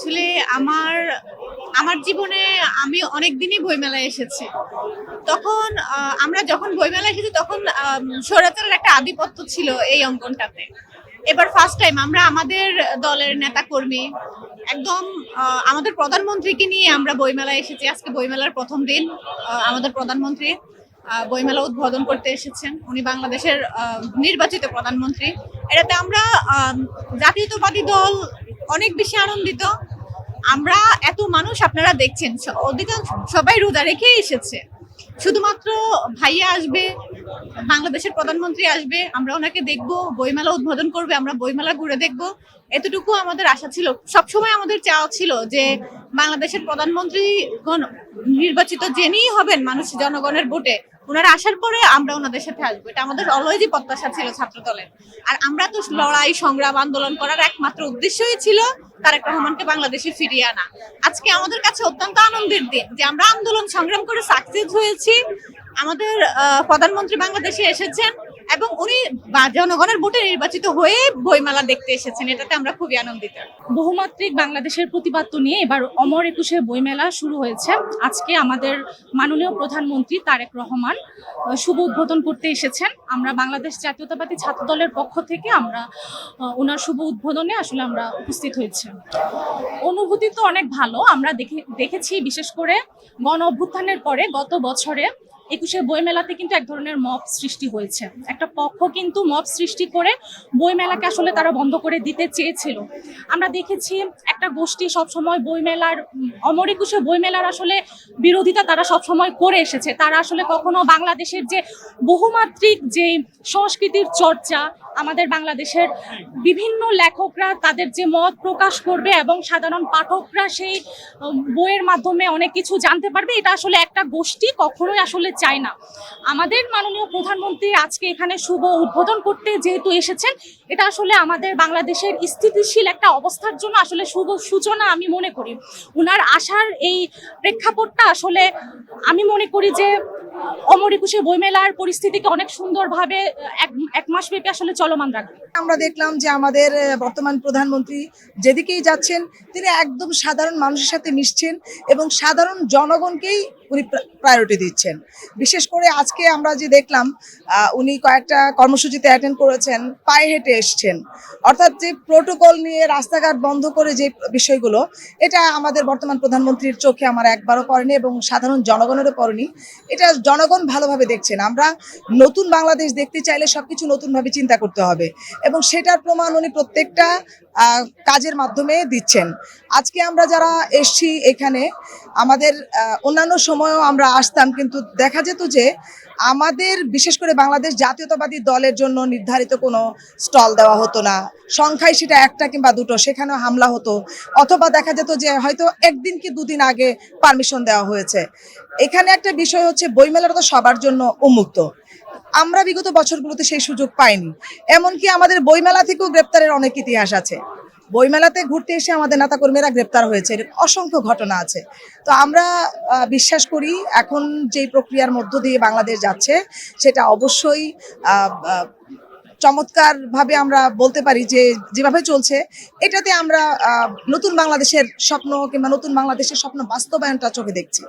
Actually আমার আমার জীবনে আমি অনেক দিনই বইমেলায় এসেছি। তখন আমরা যখন বইমেলায় এসেছি তখন স্বৈরাচারের একটা আধিপত্য ছিল এই অঙ্গনটাতে। এবার ফার্স্ট টাইম আমরা আমাদের দলের নেতাকর্মী একদম আমাদের প্রধানমন্ত্রীকে নিয়ে আমরা বইমেলায় এসেছি। আজকে বইমেলার প্রথম দিন। আমাদের প্রধানমন্ত্রী বইমেলা উদ্বোধন করতে এসেছেন। উনি বাংলাদেশের নির্বাচিত প্রধানমন্ত্রী। এটাতে আমরা জাতীয়তাবাদী দল অনেক বেশি আনন্দিত। আমরা এত মানুষ আপনারা দেখছেন, অধিকাংশ সবাই রোজা রেখেই এসেছে। শুধুমাত্র ভাইয়া আসবে, বাংলাদেশের প্রধানমন্ত্রী আসবে, আমরা ওনাকে দেখবো, বইমেলা উদ্বোধন করবে, আমরা বইমেলা ঘুরে দেখবো। এতটুকু আমাদের আশা ছিল। সবসময় আমাদের চাওয়া ছিল যে বাংলাদেশের প্রধানমন্ত্রী নির্বাচিত যিনিই হবেন মানুষ জনগণের ভোটে, ওনারা আসার পরে আমরা ওনাদের সাথে আসবো। এটা আমাদের অলওয়েজই প্রত্যাশা ছিল ছাত্র দলের। আর আমরা তো লড়াই সংগ্রাম আন্দোলন করার একমাত্র উদ্দেশ্যই ছিল তারেক রহমানকে বাংলাদেশে ফিরিয়ে আনা। আজকে আমাদের কাছে অত্যন্ত আনন্দের দিন যে আমরা আন্দোলন সংগ্রাম করে সাকসেস হয়েছি। আমাদের প্রধানমন্ত্রী বাংলাদেশে এসেছেন এবং উনি জনগণের ভোটে নির্বাচিত হয়ে বইমেলা দেখতে এসেছেন। এটাতে আমরা খুবই আনন্দিত। বহুমাত্রিক বাংলাদেশের প্রতিপাদ্য নিয়ে এবার অমর একুশে বইমেলা শুরু হয়েছে। আজকে আমাদের মাননীয় প্রধানমন্ত্রী তারেক রহমান শুভ উদ্বোধন করতে এসেছেন। আমরা বাংলাদেশ জাতীয়তাবাদী ছাত্র দলের পক্ষ থেকে আমরা ওনার শুভ উদ্বোধনে আসলে আমরা উপস্থিত হয়েছি। অনুভূতি তো অনেক ভালো। আমরা দেখেছি বিশেষ করে গণ অভ্যুত্থানের পরে গত বছরে একুশে বইমেলাতে কিন্তু এক ধরনের মব সৃষ্টি হয়েছে। একটা পক্ষ কিন্তু মব সৃষ্টি করে বইমেলাকে আসলে তারা বন্ধ করে দিতে চেয়েছিল। আমরা দেখেছি একটা গোষ্ঠী সবসময় বইমেলার অমর একুশে বইমেলার আসলে বিরোধিতা তারা সবসময় করে এসেছে। তারা আসলে কখনো বাংলাদেশের যে বহুমাত্রিক যে সংস্কৃতির চর্চা, আমাদের বাংলাদেশের বিভিন্ন লেখকরা তাদের যে মত প্রকাশ করবে এবং সাধারণ পাঠকরা সেই বইয়ের মাধ্যমে অনেক কিছু জানতে পারবে, এটা আসলে একটা গোষ্ঠী কখনোই আসলে চায় না। আমাদের মাননীয় প্রধানমন্ত্রী আজকে এখানে শুভ উদ্বোধন করতে যেহেতু এসেছেন, এটা আসলে আমাদের বাংলাদেশের স্থিতিশীল একটা অবস্থার জন্য আসলে শুভ সূচনা আমি মনে করি। উনার আসার এই প্রেক্ষাপটটা আসলে আমি মনে করি যে অমর একুশে বইমেলার পরিস্থিতিকে অনেক সুন্দরভাবে এক মাস ব্যাপী আসলে চলমান রাখবে। আমরা দেখলাম যে আমাদের বর্তমান প্রধানমন্ত্রী যেদিকেই যাচ্ছেন তিনি একদম সাধারণ মানুষের সাথে মিশছেন এবং সাধারণ জনগণকেই উনি প্রায়োরিটি দিচ্ছেন। বিশেষ করে আজকে আমরা যে দেখলাম উনি কয়েকটা কর্মসূচিতে অ্যাটেন্ড করেছেন, পায়ে হেঁটে এসছেন। অর্থাৎ যে প্রোটোকল নিয়ে রাস্তাঘাট বন্ধ করে যে বিষয়গুলো, এটা আমাদের বর্তমান প্রধানমন্ত্রীর চোখে আমার একবারও পড়েনি এবং সাধারণ জনগণেরও পড়েনি। এটা জনগণ ভালোভাবে দেখছেন। আমরা নতুন বাংলাদেশ দেখতে চাইলে সবকিছু নতুনভাবে চিন্তা করতে হবে এবং সেটার প্রমাণ উনি প্রত্যেকটা কাজের মাধ্যমে দিচ্ছেন। আজকে আমরা যারা এসছি এখানে, আমাদের অন্যান্য সময়ও আমরা আসতাম, কিন্তু দেখা যেত যে আমাদের বিশেষ করে বাংলাদেশ জাতীয়তাবাদী দলের জন্য নির্ধারিত কোনো স্টল দেওয়া হতো না। সংখ্যায় সেটা একটা কিংবা দুটো, সেখানেও হামলা হতো, অথবা দেখা যেত যে হয়তো একদিন কি দুদিন আগে পারমিশন দেওয়া হয়েছে। এখানে একটা বিষয় হচ্ছে বইমেলাটা তো সবার জন্য উন্মুক্ত। আমরা বিগত বছরগুলোতে সেই সুযোগ পাইনি। এমনকি আমাদের বইমেলা থেকেও গ্রেপ্তারের অনেক ইতিহাস আছে। বইমেলাতে ঘুরতে এসে আমাদের নেতাকর্মীরা গ্রেপ্তার হয়েছে, অসংখ্য ঘটনা আছে। তো আমরা বিশ্বাস করি এখন যেই প্রক্রিয়ার মধ্য দিয়ে বাংলাদেশ যাচ্ছে সেটা অবশ্যই চমৎকারভাবে আমরা বলতে পারি যে যেভাবে চলছে এটাতে আমরা নতুন বাংলাদেশের স্বপ্ন কিংবা নতুন বাংলাদেশের স্বপ্ন বাস্তবায়নটা চোখে দেখছি।